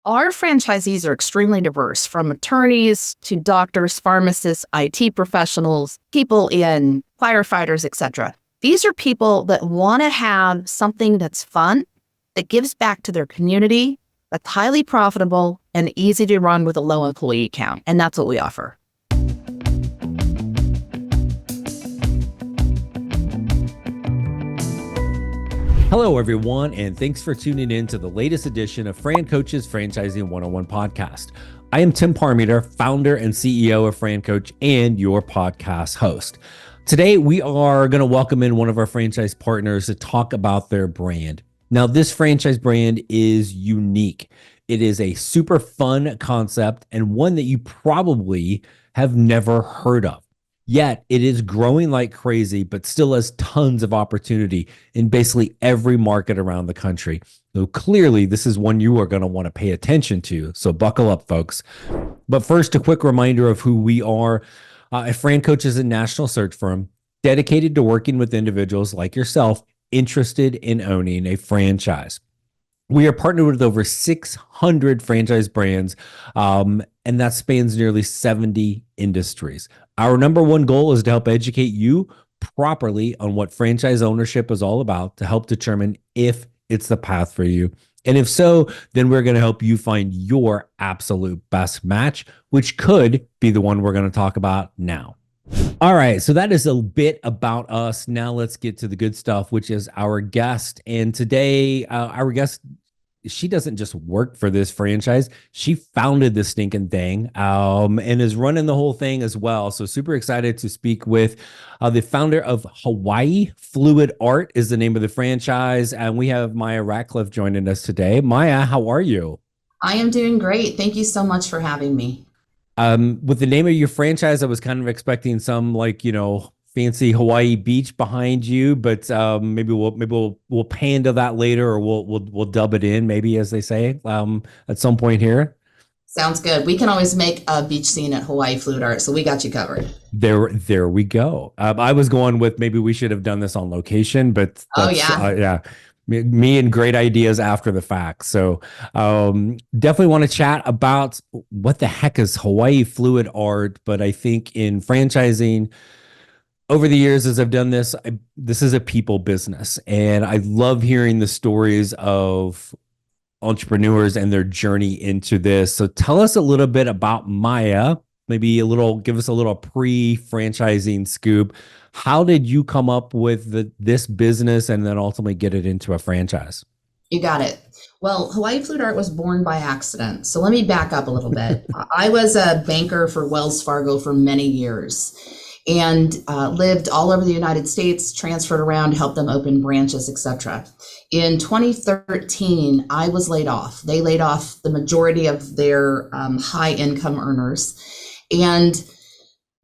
Our franchisees are extremely diverse, from attorneys to doctors, pharmacists, IT professionals, people in firefighters, etc. These are people that want to have something that's fun, that gives back to their community, that's highly profitable and easy to run with a low employee count. And that's what we offer. Hello, everyone, and thanks for tuning in to the latest edition of Fran Coach's Franchising 101 podcast. I am Tim Parmeter, founder and CEO of Fran Coach and your podcast host. Today, we are going to welcome in one of our franchise partners to talk about their brand. Now, this franchise brand is unique. It is a super fun concept and one that you probably have never heard of. Yet it is growing like crazy, but still has tons of opportunity in basically every market around the country. So clearly, this is one you are going to want to pay attention to. So buckle up, folks. But first, a quick reminder of who we are. Fran Coach is a national search firm dedicated to working with individuals like yourself interested in owning a franchise. We are partnered with over 600 franchise brands, and that spans nearly 70 industries. Our number one goal is to help educate you properly on what franchise ownership is all about to help determine if it's the path for you. And if so, then we're going to help you find your absolute best match, which could be the one we're going to talk about now. All right, so that is a bit about us. Now let's get to the good stuff, which is our guest. And today, our guest, she doesn't just work for this franchise. She founded this stinking thing and is running the whole thing as well. So super excited to speak with the founder of Hawaii Fluid Art is the name of the franchise. And we have Maya Ratcliff joining us today. Maya, how are you? I am doing great. Thank you so much for having me. With the name of your franchise, I was kind of expecting some fancy Hawaii beach behind you, but maybe we'll pay into that later, or we'll dub it in, maybe, as they say, at some point here. Sounds good. We can always make a beach scene at Hawaii Fluid Art, so we got you covered. There we go. I was going with maybe we should have done this on location, but yeah. Me and great ideas after the fact. So definitely want to chat about what the heck is Hawaii Fluid Art, but I think in franchising, over the years, as I've done this, this is a people business, and I love hearing the stories of entrepreneurs and their journey into this. So tell us a little bit about Maya, give us a little pre-franchising scoop. How did you come up with this business and then ultimately get it into a franchise? You got it. Well, Hawaii Fluid Art was born by accident. So let me back up a little bit. I was a banker for Wells Fargo for many years, and lived all over the United States, transferred around, helped them open branches, etc. In 2013, I was laid off. They laid off the majority of their high income earners. And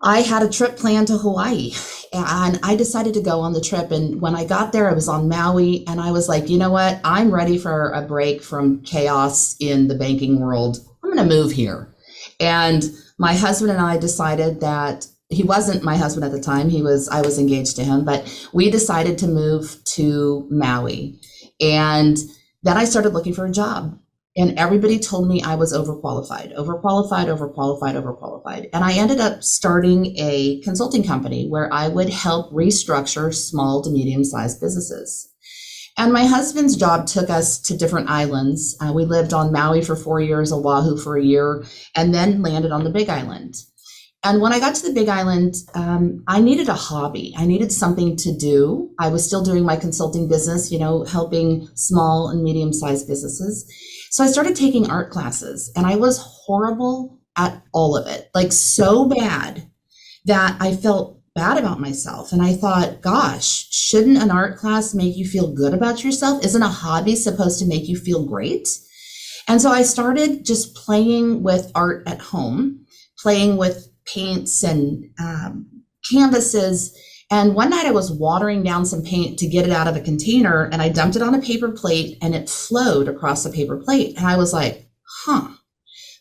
I had a trip planned to Hawaii, and I decided to go on the trip. And when I got there, I was on Maui, and I was like, you know what? I'm ready for a break from chaos in the banking world. I'm going to move here. And my husband and I decided that he wasn't my husband at the time. I was engaged to him, but we decided to move to Maui. And then I started looking for a job, and everybody told me I was overqualified. And I ended up starting a consulting company where I would help restructure small to medium-sized businesses. And my husband's job took us to different islands. We lived on Maui for 4 years, Oahu for a year, and then landed on the Big Island. And when I got to the Big Island, I needed a hobby. I needed something to do. I was still doing my consulting business, helping small and medium-sized businesses. So I started taking art classes, and I was horrible at all of it, like so bad that I felt bad about myself. And I thought, gosh, shouldn't an art class make you feel good about yourself? Isn't a hobby supposed to make you feel great? And so I started just playing with art at home, playing with paints and canvases. And one night I was watering down some paint to get it out of a container, and I dumped it on a paper plate, and it flowed across the paper plate. And I was like,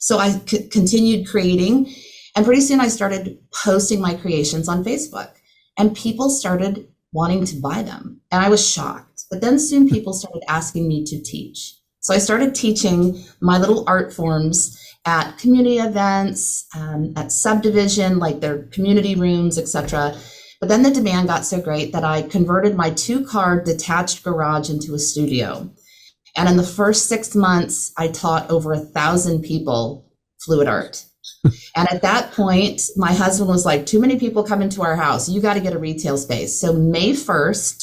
So I continued creating, and pretty soon I started posting my creations on Facebook, and people started wanting to buy them. And I was shocked. But then soon people started asking me to teach. So I started teaching my little art forms at community events, at subdivision, like their community rooms, etc. But then the demand got so great that I converted my 2-car detached garage into a studio. And in the first 6 months, I taught over 1,000 people fluid art. And at that point, my husband was like, too many people come into our house. You got to get a retail space. So May 1st,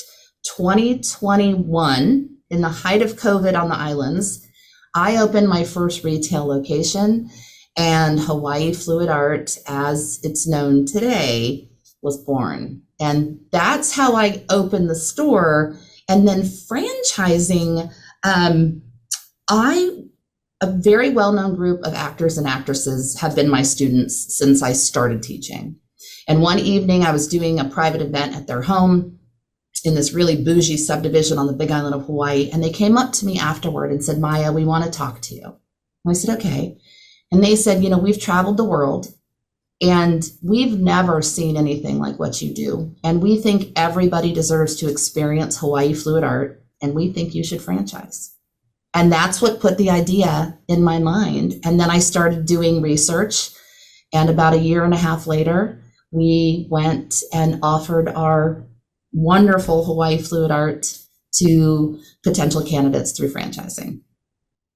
2021, in the height of COVID on the islands, I opened my first retail location, and Hawaii Fluid Art, as it's known today, was born. And that's how I opened the store. And then franchising, a very well-known group of actors and actresses have been my students since I started teaching. And one evening I was doing a private event at their home in this really bougie subdivision on the Big Island of Hawaii. And they came up to me afterward and said, Maya, we want to talk to you. And I said, okay. And they said, we've traveled the world and we've never seen anything like what you do. And we think everybody deserves to experience Hawaii Fluid Art, and we think you should franchise. And that's what put the idea in my mind. And then I started doing research. And about 1.5 years later, we went and offered our wonderful Hawaii Fluid Art to potential candidates through franchising.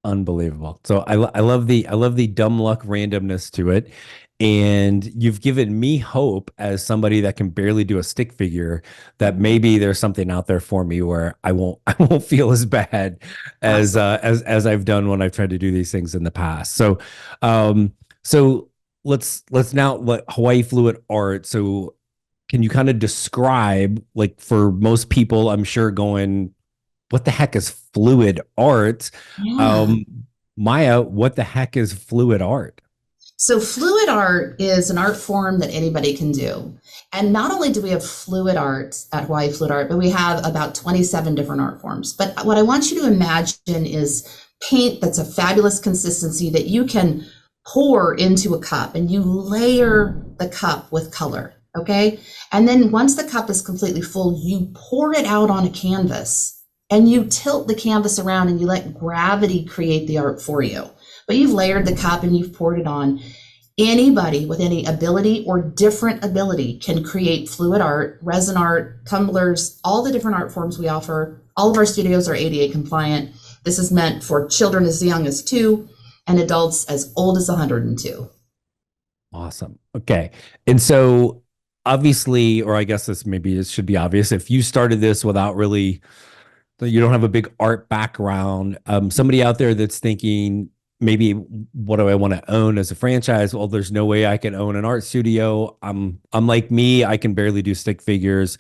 Unbelievable. So I love the dumb luck randomness to it. And you've given me hope as somebody that can barely do a stick figure that maybe there's something out there for me where I won't feel as bad as I've done when I've tried to do these things in the past. So let's now let Hawaii Fluid Art. So can you kind of describe, like, for most people, I'm sure going, what the heck is fluid art? Yeah. Maya, what the heck is fluid art? So fluid art is an art form that anybody can do. And not only do we have fluid art at Hawaii Fluid Art, but we have about 27 different art forms. But what I want you to imagine is paint that's a fabulous consistency that you can pour into a cup, and you layer the cup with color, okay? And then once the cup is completely full, you pour it out on a canvas, and you tilt the canvas around and you let gravity create the art for you. But you've layered the cup and you've poured it on. Anybody with any ability or different ability can create fluid art, resin art, tumblers, all the different art forms we offer. All of our studios are ADA compliant. This is meant for children as young as 2 and adults as old as 102. Awesome. Okay. And so obviously, or I guess this should be obvious, if you started this without really, you don't have a big art background, somebody out there that's thinking, maybe what do I want to own as a franchise? Well, there's no way I can own an art studio. I'm like me, I can barely do stick figures.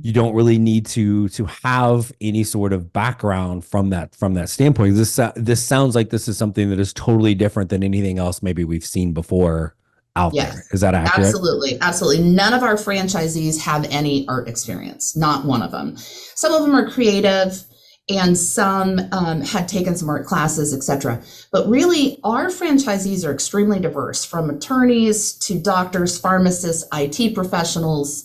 You don't really need to have any sort of background from that standpoint. This sounds like this is something that is totally different than anything else maybe we've seen before out there. Is that accurate? Absolutely. None of our franchisees have any art experience, not one of them. Some of them are creative, and some had taken some art classes, etc. But really, our franchisees are extremely diverse, from attorneys to doctors, pharmacists, IT professionals,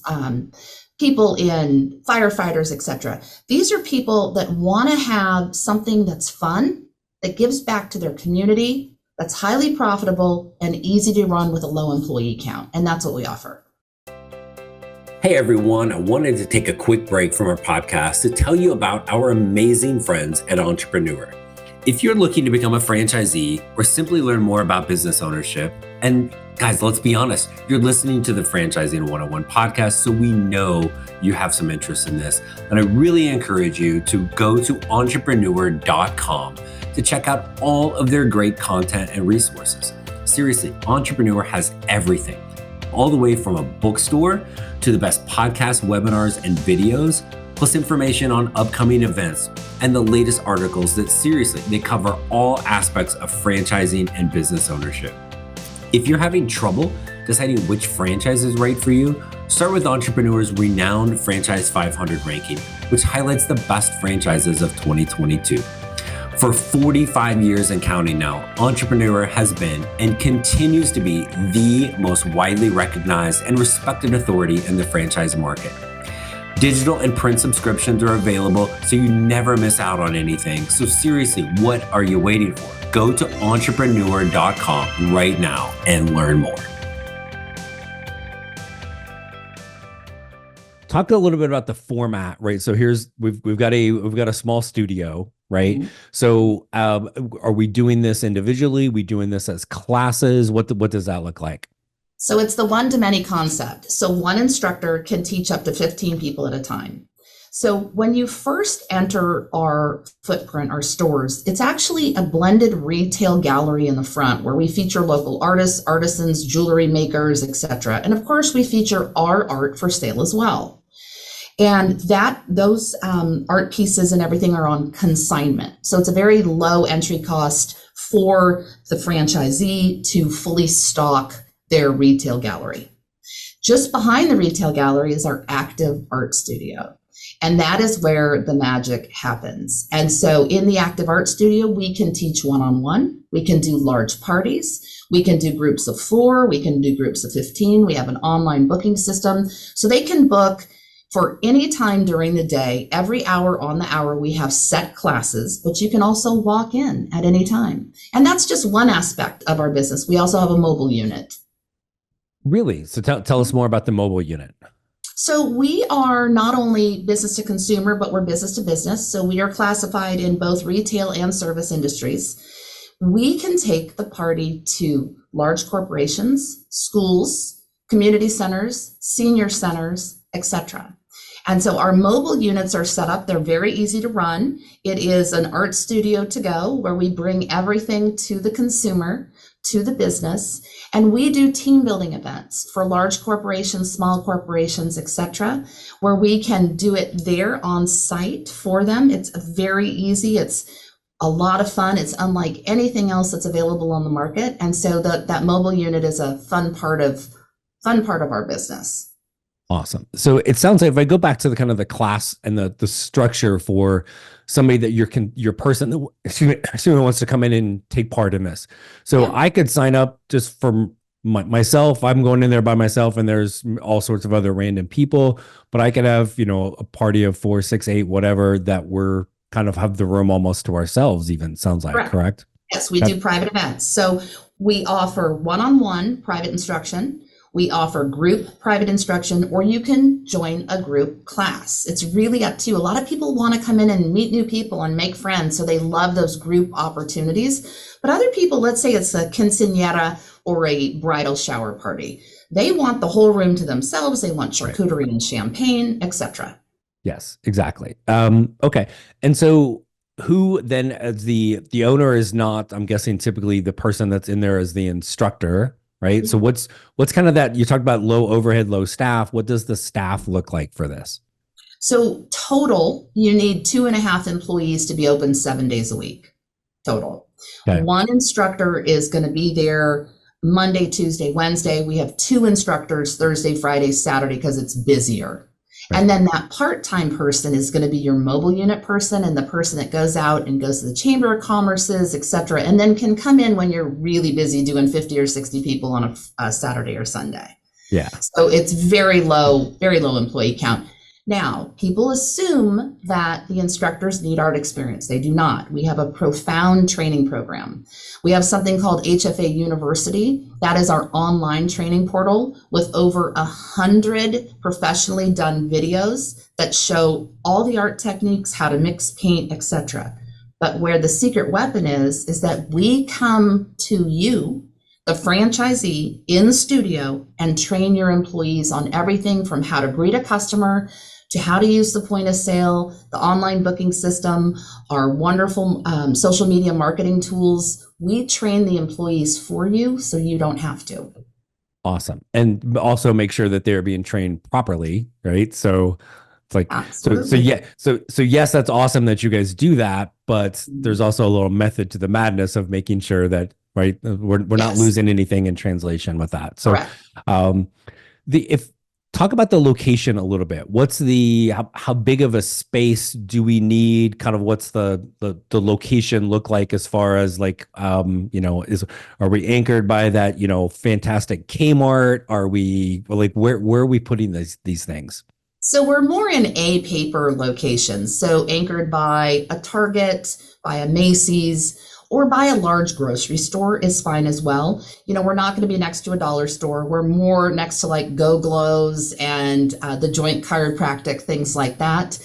people in firefighters, etc. These are people that want to have something that's fun, that gives back to their community, that's highly profitable and easy to run with a low employee count. And that's what we offer. Hey everyone, I wanted to take a quick break from our podcast to tell you about our amazing friends at Entrepreneur. If you're looking to become a franchisee or simply learn more about business ownership, and guys, let's be honest, you're listening to the Franchising 101 podcast, so we know you have some interest in this. And I really encourage you to go to entrepreneur.com to check out all of their great content and resources. Seriously, Entrepreneur has everything, all the way from a bookstore to the best podcasts, webinars, and videos, plus information on upcoming events and the latest articles that seriously, they cover all aspects of franchising and business ownership. If you're having trouble deciding which franchise is right for you, start with Entrepreneur's renowned Franchise 500 ranking, which highlights the best franchises of 2022. For 45 years and counting now, Entrepreneur has been and continues to be the most widely recognized and respected authority in the franchise market. Digital and print subscriptions are available so you never miss out on anything. So seriously, what are you waiting for? Go to entrepreneur.com right now and learn more. Talk a little bit about the format, right? So we've got a small studio, right? Mm-hmm. So are we doing this individually? We doing this as classes? What does that look like? So it's the one-to-many concept. So one instructor can teach up to 15 people at a time. So when you first enter our footprint, our stores, it's actually a blended retail gallery in the front where we feature local artists, artisans, jewelry makers, etc. And of course, we feature our art for sale as well. And those art pieces and everything are on consignment. So it's a very low entry cost for the franchisee to fully stock their retail gallery. Just behind the retail gallery is our active art studio. And that is where the magic happens. And so in the active art studio, we can teach one-on-one, we can do large parties, we can do groups of 4, we can do groups of 15. We have an online booking system. So they can book for any time during the day. Every hour on the hour, we have set classes, but you can also walk in at any time. And that's just one aspect of our business. We also have a mobile unit. Really? So tell us more about the mobile unit. So we are not only business to consumer, but we're business to business. So we are classified in both retail and service industries. We can take the party to large corporations, schools, community centers, senior centers, etc. And so our mobile units are set up. They're very easy to run. It is an art studio to go where we bring everything to the consumer, to the business, and we do team building events for large corporations, small corporations, etc., where we can do it there on site for them. It's very easy. It's a lot of fun. It's unlike anything else that's available on the market. And so that mobile unit is a fun part of our business. Awesome. So it sounds like if I go back to the kind of the class and the structure for somebody that your person that wants to come in and take part in this. So yeah. I could sign up just for myself. I'm going in there by myself, and there's all sorts of other random people, but I could have, a party of 4, 6, 8, whatever, that we're kind of have the room almost to ourselves even, sounds like, correct? Yes, we do private events. So we offer one-on-one private instruction. We offer group private instruction, or you can join a group class. It's really up to you. A lot of people want to come in and meet new people and make friends, so they love those group opportunities. But other people, let's say it's a quinceañera or a bridal shower party, they want the whole room to themselves. They want charcuterie and champagne, etc. Yes, exactly. Okay. And so who then, as the owner, is not, I'm guessing, typically the person that's in there as the instructor, right? So what's kind of that, you talked about low overhead, low staff. What does the staff look like for this? So total, you need 2.5 employees to be open 7 days a week, total. Okay. One instructor is going to be there Monday, Tuesday, Wednesday. We have 2 instructors Thursday, Friday, Saturday, because it's busier. Right. And then that part-time person is going to be your mobile unit person, and the person that goes out and goes to the Chamber of Commerce's, et cetera, and then can come in when you're really busy doing 50 or 60 people on a Saturday or Sunday. Yeah. So it's very low employee count. Now, people assume that the instructors need art experience. They do not. We have a profound training program. We have something called HFA University. That is our online training portal with over 100 professionally done videos that show all the art techniques, how to mix paint, etc. But where the secret weapon is that we come to you, the franchisee, in studio and train your employees on everything from how to greet a customer to how to use the point of sale, the online booking system, our wonderful social media marketing tools. We train the employees for you so you don't have to. Awesome. And also make sure that they're being trained properly, right? So it's like, so yes, that's awesome that you guys do that, but there's also a little method to the madness of making sure that, right, we're not losing anything in translation with that. So talk about the location a little bit. What's how big of a space do we need? Kind of what's the location look like as far as like, are we anchored by that, fantastic Kmart? Are we like, where are we putting these things? So we're more in a paper locations, so anchored by a Target, by a Macy's, or by a large grocery store is fine as well. We're not going to be next to a dollar store. We're more next to like Go Glows and the Joint Chiropractic, things like that.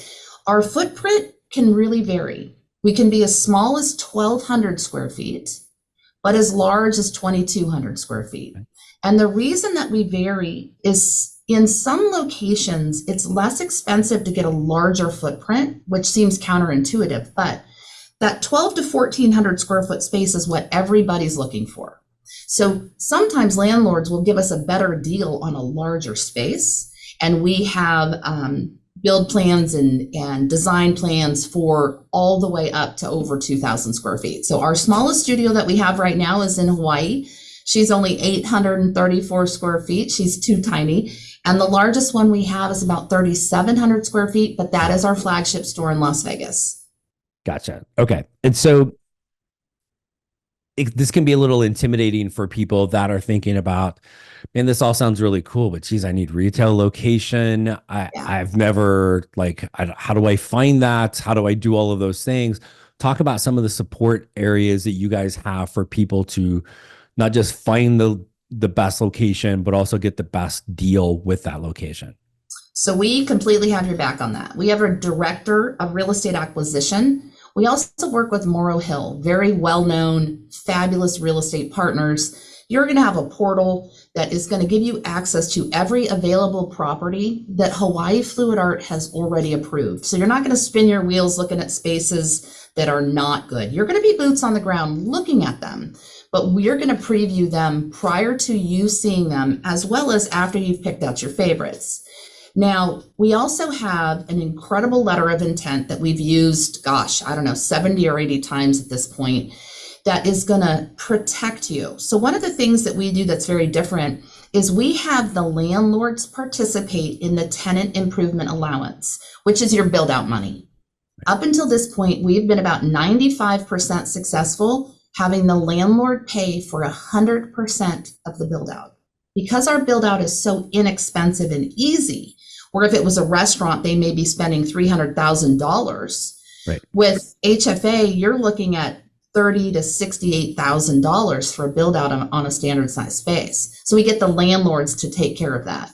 Our footprint can really vary. We can be as small as 1,200 square feet, but as large as 2,200 square feet. And the reason that we vary is in some locations, it's less expensive to get a larger footprint, which seems counterintuitive, but that 12 to 1,400 square foot space is what everybody's looking for. So sometimes landlords will give us a better deal on a larger space, and we have build plans and design plans for all the way up to over 2,000 square feet. So our smallest studio that we have right now is in Hawaii. She's only 834 square feet. She's too tiny. And the largest one we have is about 3,700 square feet, but that is our flagship store in Las Vegas. Gotcha. Okay. And so this can be a little intimidating for people that are thinking about, man, this all sounds really cool, but geez, I need retail location. I've never how do I find that? How do I do all of those things? Talk about some of the support areas that you guys have for people to not just find the best location, but also get the best deal with that location. So we completely have your back on that. We have a director of real estate acquisition. We also work with Morrow Hill, very well-known, fabulous real estate partners. You're going to have a portal that is going to give you access to every available property that Hawaii Fluid Art has already approved. So you're not going to spin your wheels looking at spaces that are not good. You're going to be boots on the ground looking at them, but we're going to preview them prior to you seeing them, as well as after you've picked out your favorites. Now, we also have an incredible letter of intent that we've used, 70 or 80 times at this point, that is going to protect you. So one of the things that we do that's very different is we have the landlords participate in the tenant improvement allowance, which is your build out money. Up until this point, we've been about 95% successful having the landlord pay for 100% of the build out. Because our build out is so inexpensive and easy, or if it was a restaurant, they may be spending $300,000. Right. With HFA, you're looking at $30,000 to $68,000 for a build out on a standard size space. So we get the landlords to take care of that.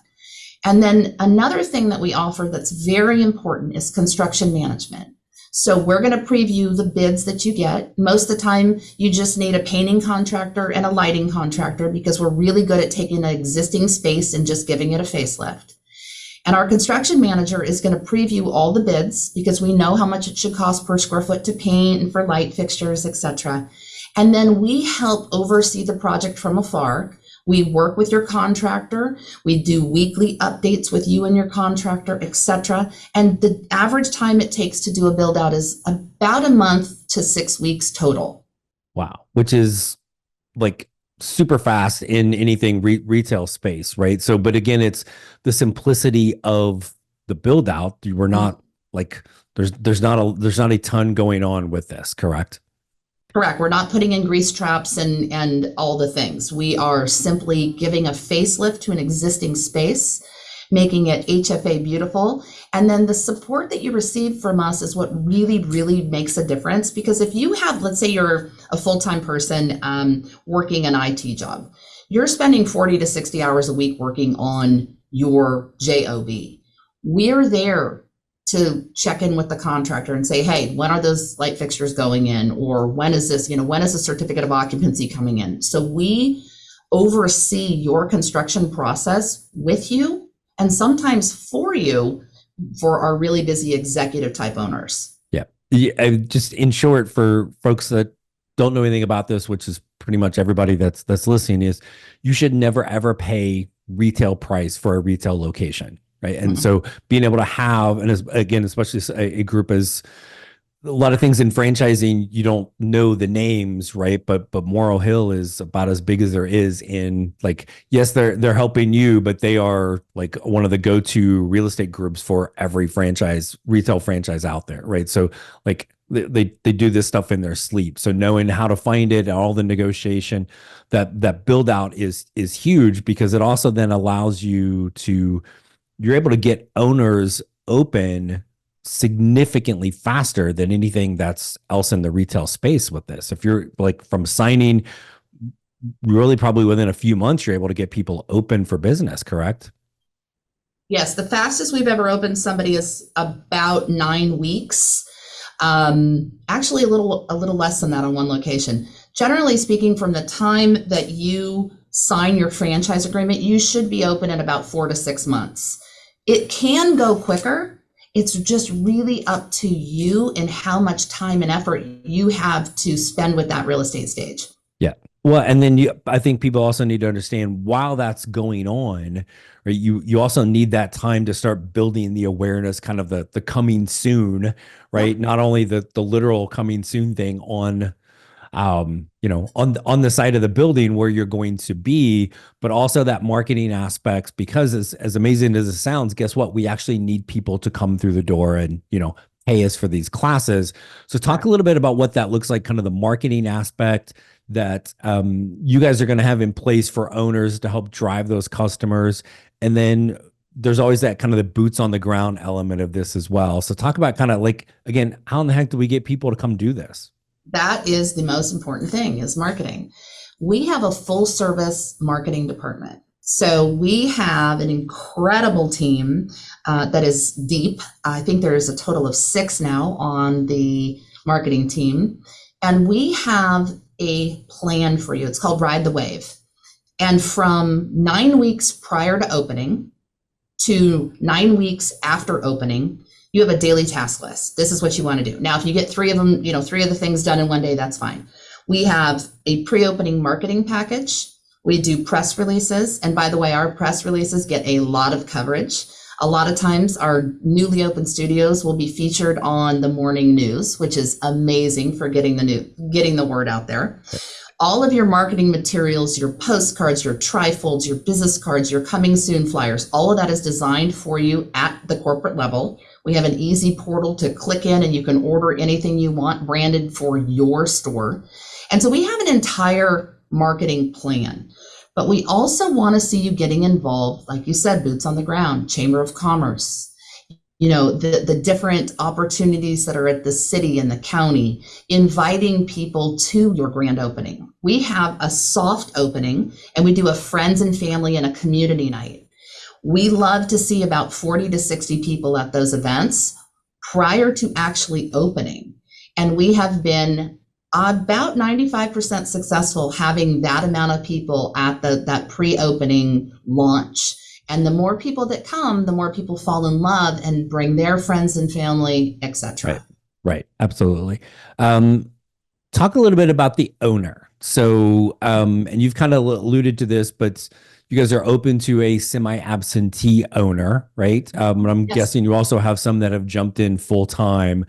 And then another thing that we offer that's very important is construction management. So we're going to preview the bids that you get. Most of the time, you just need a painting contractor and a lighting contractor because we're really good at taking an existing space and just giving it a facelift. And our construction manager is going to preview all the bids because we know how much it should cost per square foot to paint and for light fixtures, etc. And then we help oversee the project from afar. We work with your contractor. We do weekly updates with you and your contractor, etc. And the average time it takes to do a build out is about a month to 6 weeks total. Wow. Which is like super fast in anything retail space, right? So, but again, it's the simplicity of the build out. We're not like, there's not a ton going on with this, correct? Correct. We're not putting in grease traps and all the things. We are simply giving a facelift to an existing space, making it HFA beautiful. And then the support that you receive from us is what really, really makes a difference. Because if you have, let's say you're a full-time person working an IT job, you're spending 40 to 60 hours a week working on your job. We're there to check in with the contractor and say, hey, when are those light fixtures going in? Or when is this, when is the certificate of occupancy coming in? So we oversee your construction process with you and sometimes for you for our really busy executive type owners. Yeah. Just in short, for folks that don't know anything about this, which is pretty much everybody that's listening, is you should never, ever pay retail price for a retail location. Right. And so being able to have, and again, especially a group as a lot of things in franchising, you don't know the names, right? But Morrow Hill is about as big as there is in, like, yes, they're helping you, but they are like one of the go-to real estate groups for every retail franchise out there, right? So like they do this stuff in their sleep. So knowing how to find it, all the negotiation, that build out is huge because it also then allows you to you're able to get owners open significantly faster than anything that's else in the retail space with this. If you're like from signing, really probably within a few months, you're able to get people open for business, correct? Yes, the fastest we've ever opened somebody is about 9 weeks. Actually, a little less than that on one location. Generally speaking, from the time that you sign your franchise agreement, you should be open in about 4 to 6 months. It can go quicker. It's just really up to you and how much time and effort you have to spend with that real estate stage. Yeah. Well, and then I think people also need to understand while that's going on, right, you also need that time to start building the awareness, kind of the coming soon, right? Yep. Not only the literal coming soon thing on on the side of the building where you're going to be, but also that marketing aspects, because as amazing as it sounds, guess what? We actually need people to come through the door and, pay us for these classes. So talk a little bit about what that looks like, kind of the marketing aspect that you guys are going to have in place for owners to help drive those customers. And then there's always that kind of the boots on the ground element of this as well. So talk about kind of like, again, how in the heck do we get people to come do this? That is the most important thing, is marketing. We have a full service marketing department. So we have an incredible team that is deep. I think there's a total of 6 now on the marketing team. And we have a plan for you. It's called Ride the Wave. And from 9 weeks prior to opening to 9 weeks after opening, you have a daily task list. This is what you want to do. Now, if you get 3 of them, 3 of the things done in one day, that's fine. We have a pre-opening marketing package. We do press releases. And by the way, our press releases get a lot of coverage. A lot of times our newly opened studios will be featured on the morning news, which is amazing for getting the word out there. All of your marketing materials, your postcards, your trifolds, your business cards, your coming soon flyers, all of that is designed for you at the corporate level. We have an easy portal to click in and you can order anything you want branded for your store. And so we have an entire marketing plan. But we also want to see you getting involved, like you said, boots on the ground, Chamber of Commerce, the different opportunities that are at the city and the county, inviting people to your grand opening. We have a soft opening and we do a friends and family and a community night. We love to see about 40 to 60 people at those events prior to actually opening. And we have been about 95% successful having that amount of people at that pre-opening launch. And the more people that come, the more people fall in love and bring their friends and family, etc. Right. Absolutely. Talk a little bit about the owner. So, and you've kind of alluded to this, but you guys are open to a semi-absentee owner, right? I'm guessing you also have some that have jumped in full time.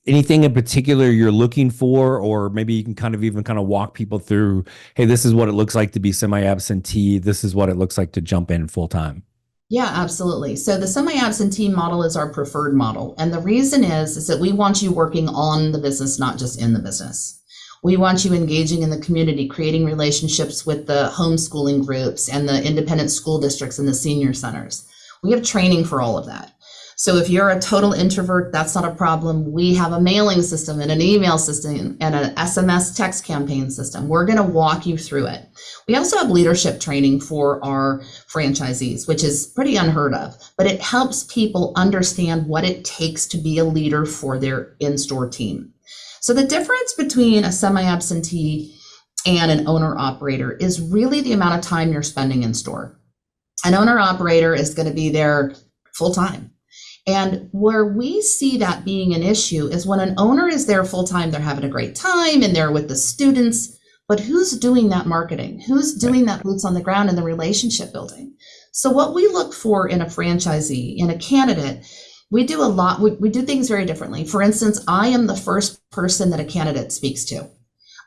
Anything in particular you're looking for, or maybe you can kind of walk people through, hey, this is what it looks like to be semi-absentee. This is what it looks like to jump in full time. Yeah, absolutely. So the semi-absentee model is our preferred model. And the reason is that we want you working on the business, not just in the business. We want you engaging in the community, creating relationships with the homeschooling groups and the independent school districts and the senior centers. We have training for all of that. So if you're a total introvert, that's not a problem. We have a mailing system and an email system and an SMS text campaign system. We're going to walk you through it. We also have leadership training for our franchisees, which is pretty unheard of, but it helps people understand what it takes to be a leader for their in-store team. So the difference between a semi-absentee and an owner-operator is really the amount of time you're spending in store. An owner-operator is going to be there full-time. And where we see that being an issue is when an owner is there full-time, they're having a great time and they're with the students, but who's doing that marketing? Who's doing that boots on the ground and the relationship building? So what we look for in a franchisee, in a candidate, we do a lot, we do things very differently. For instance, I am the first person that a candidate speaks to.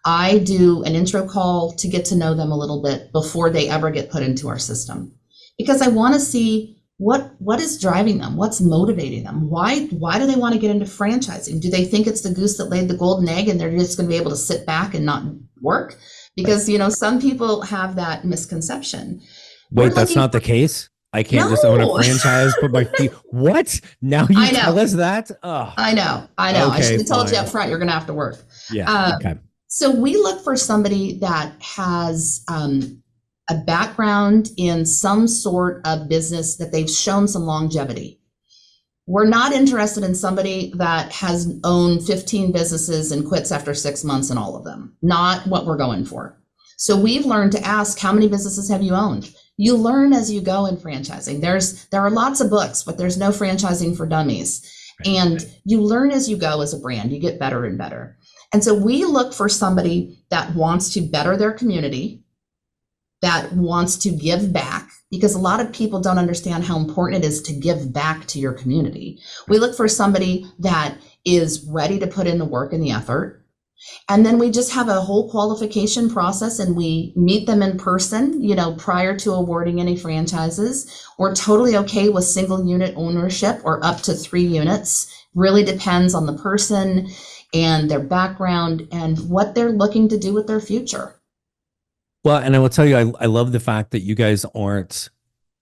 I do an intro call to get to know them a little bit before they ever get put into our system, because I want to see what is driving them, what's motivating them, why do they want to get into franchising? Do they think it's the goose that laid the golden egg and they're just going to be able to sit back and not work? Because some people have that misconception. Wait, that's not the case? I can't just own a No, franchise, put my feet. What? Now you I tell know. us that? Oh, I know. I know. I should okay, have told you fine. up front you're going to have to work. Yeah. Um, Okay. so we look for somebody that has a background in some sort of business that they've shown some longevity. We're not interested in somebody that has owned 15 businesses and quits after 6 months in all of them. Not what we're going for. So we've learned to ask, how many businesses have you owned? You learn as you go in franchising. There are lots of books, but there's no franchising for dummies. And you learn as you go as a brand. You get better and better. And so we look for somebody that wants to better their community, that wants to give back, because a lot of people don't understand how important it is to give back to your community. We look for somebody that is ready to put in the work and the effort. And then we just have a whole qualification process, and we meet them in person, prior to awarding any franchises. We're totally okay with single unit ownership or up to 3 units. Really depends on the person and their background and what they're looking to do with their future. Well, and I will tell you, I love the fact that you guys aren't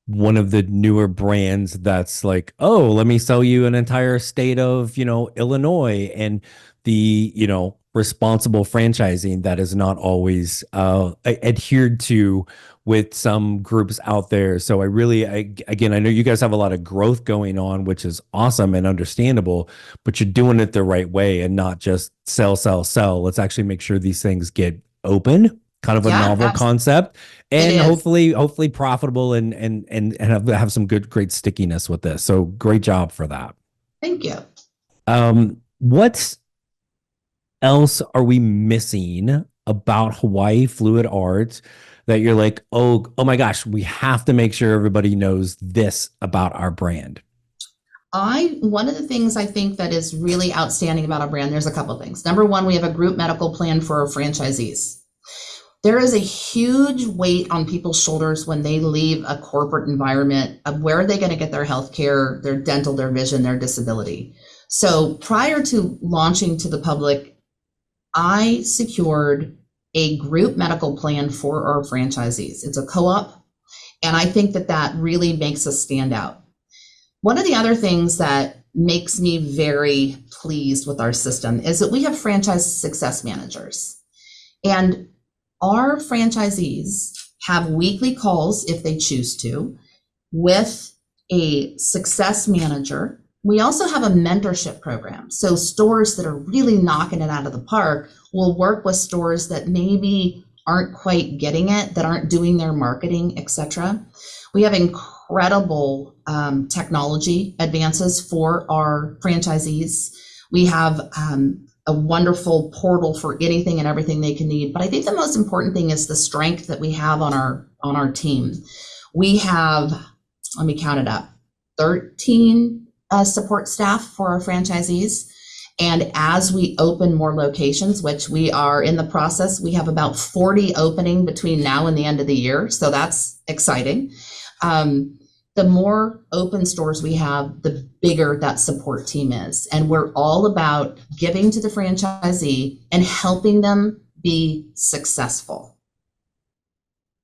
one of the newer brands that's like, oh, let me sell you an entire state of, Illinois, and the, responsible franchising that is not always adhered to with some groups out there. So again, I know you guys have a lot of growth going on, which is awesome and understandable, but you're doing it the right way and not just sell, sell, sell. Let's actually make sure these things get open, kind of a novel concept, and hopefully profitable and have some great stickiness with this. So great job for that. Thank you. What else are we missing about Hawaii Fluid Arts that you're like, oh my gosh, we have to make sure everybody knows this about our brand? One of the things I think that is really outstanding about our brand, there's a couple of things. Number one, we have a group medical plan for our franchisees. There is a huge weight on people's shoulders when they leave a corporate environment of where are they going to get their health care, their dental, their vision, their disability. So prior to launching to the public, I secured a group medical plan for our franchisees. It's a co-op, and I think that really makes us stand out. One of the other things that makes me very pleased with our system is that we have franchise success managers. And our franchisees have weekly calls, if they choose to, with a success manager. We also have a mentorship program. So stores that are really knocking it out of the park will work with stores that maybe aren't quite getting it, that aren't doing their marketing, etc. We have incredible technology advances for our franchisees. We have a wonderful portal for anything and everything they can need. But I think the most important thing is the strength that we have on our team. We have, let me count it up, 13 support staff for our franchisees. And as we open more locations, which we are in the process, we have about 40 opening between now and the end of the year. So that's exciting. The more open stores we have, the bigger that support team is. And we're all about giving to the franchisee and helping them be successful.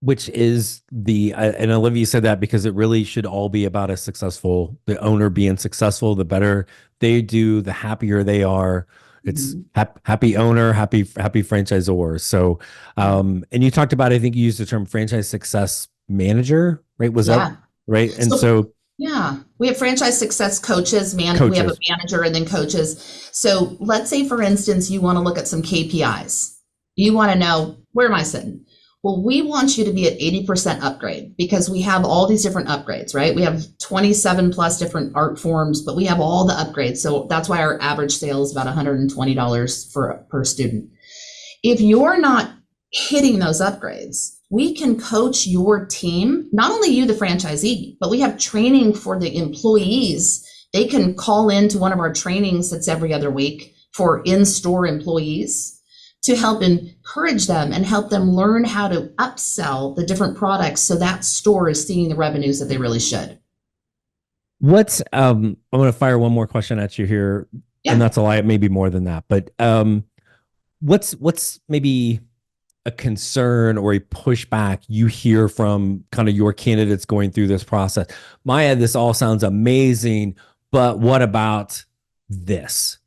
Which is and Olivia said that because it really should all be about the owner being successful. The better they do, the happier they are. It's happy owner, happy franchisor. So, and you talked about, I think you used the term franchise success manager, right? Was that right? And so we have franchise success coaches. We have a manager and then coaches. So let's say, for instance, you want to look at some KPIs. You want to know, where am I sitting? Well, we want you to be at 80% upgrade because we have all these different upgrades, right? We have 27 plus different art forms, but we have all the upgrades. So that's why our average sale is about $120 per student. If you're not hitting those upgrades, we can coach your team, not only you, the franchisee, but we have training for the employees. They can call into one of our trainings that's every other week for in-store employees to help encourage them and help them learn how to upsell the different products so that store is seeing the revenues that they really should. What's I'm going to fire one more question at you here, and that's a lie, maybe more than that. But what's maybe a concern or a pushback you hear from kind of your candidates going through this process? Maya, this all sounds amazing, but what about this?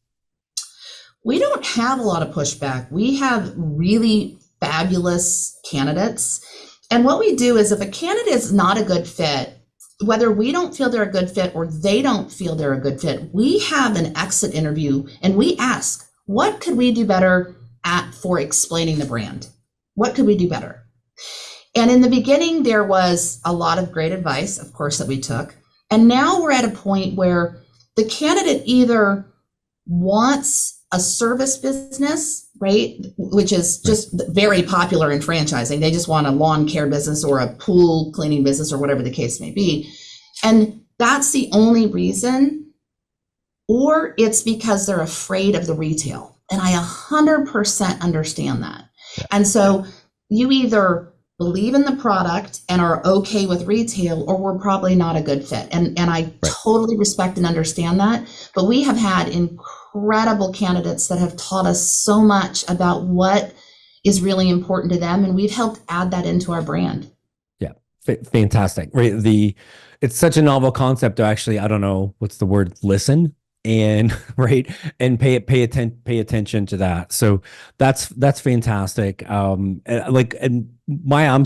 We don't have a lot of pushback. We have really fabulous candidates. And what we do is if a candidate is not a good fit, whether we don't feel they're a good fit or they don't feel they're a good fit, we have an exit interview and we ask, what could we do better for explaining the brand? What could we do better? And in the beginning, there was a lot of great advice, of course, that we took. And now we're at a point where the candidate either wants a service business, right? Which is just very popular in franchising. They just want a lawn care business or a pool cleaning business or whatever the case may be. And that's the only reason, or it's because they're afraid of the retail. And I 100% understand that. And so you either believe in the product and are okay with retail, or we're probably not a good fit. And I totally respect and understand that. But we have had incredible candidates that have taught us so much about what is really important to them. And we've helped add that into our brand. Yeah, fantastic. Right. It's such a novel concept to actually, I don't know, what's the word, listen and and pay attention to that. So that's fantastic. And Maya,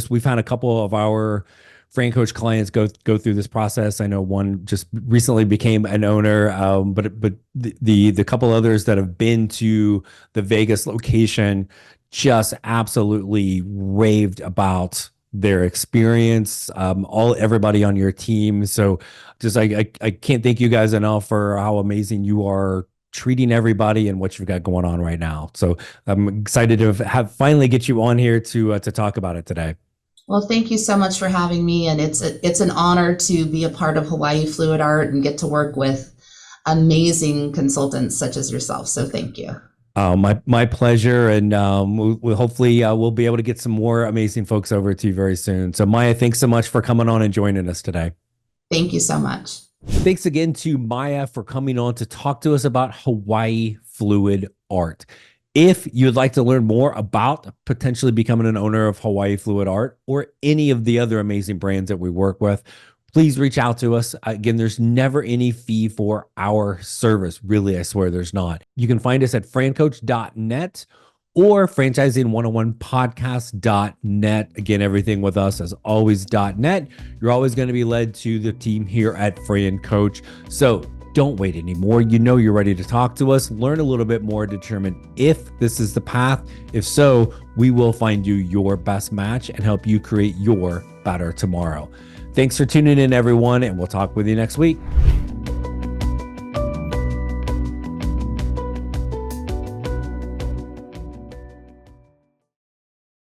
we've had a couple of our Fran Coach clients go through this process. I know one just recently became an owner, but the couple others that have been to the Vegas location just absolutely raved about their experience, everybody on your team. So just I can't thank you guys enough for how amazing you are treating everybody and what you've got going on right now. So I'm excited to have finally get you on here to talk about it today. Well, thank you so much for having me. And it's an honor to be a part of Hawaii Fluid Art and get to work with amazing consultants such as yourself. So thank you. My pleasure. And we'll hopefully we'll be able to get some more amazing folks over to you very soon. So Maya, thanks so much for coming on and joining us today. Thank you so much. Thanks again to Maya for coming on to talk to us about Hawaii Fluid Art. If you'd like to learn more about potentially becoming an owner of Hawaii Fluid Art or any of the other amazing brands that we work with, please reach out to us. Again, there's never any fee for our service. Really, I swear there's not. You can find us at francoach.net or franchising101podcast.net. Again, everything with us is always .net. You're always going to be led to the team here at Fran Coach. So don't wait anymore. You know you're ready to talk to us, learn a little bit more, determine if this is the path. If so, we will find you your best match and help you create your better tomorrow. Thanks for tuning in, everyone, and we'll talk with you next week.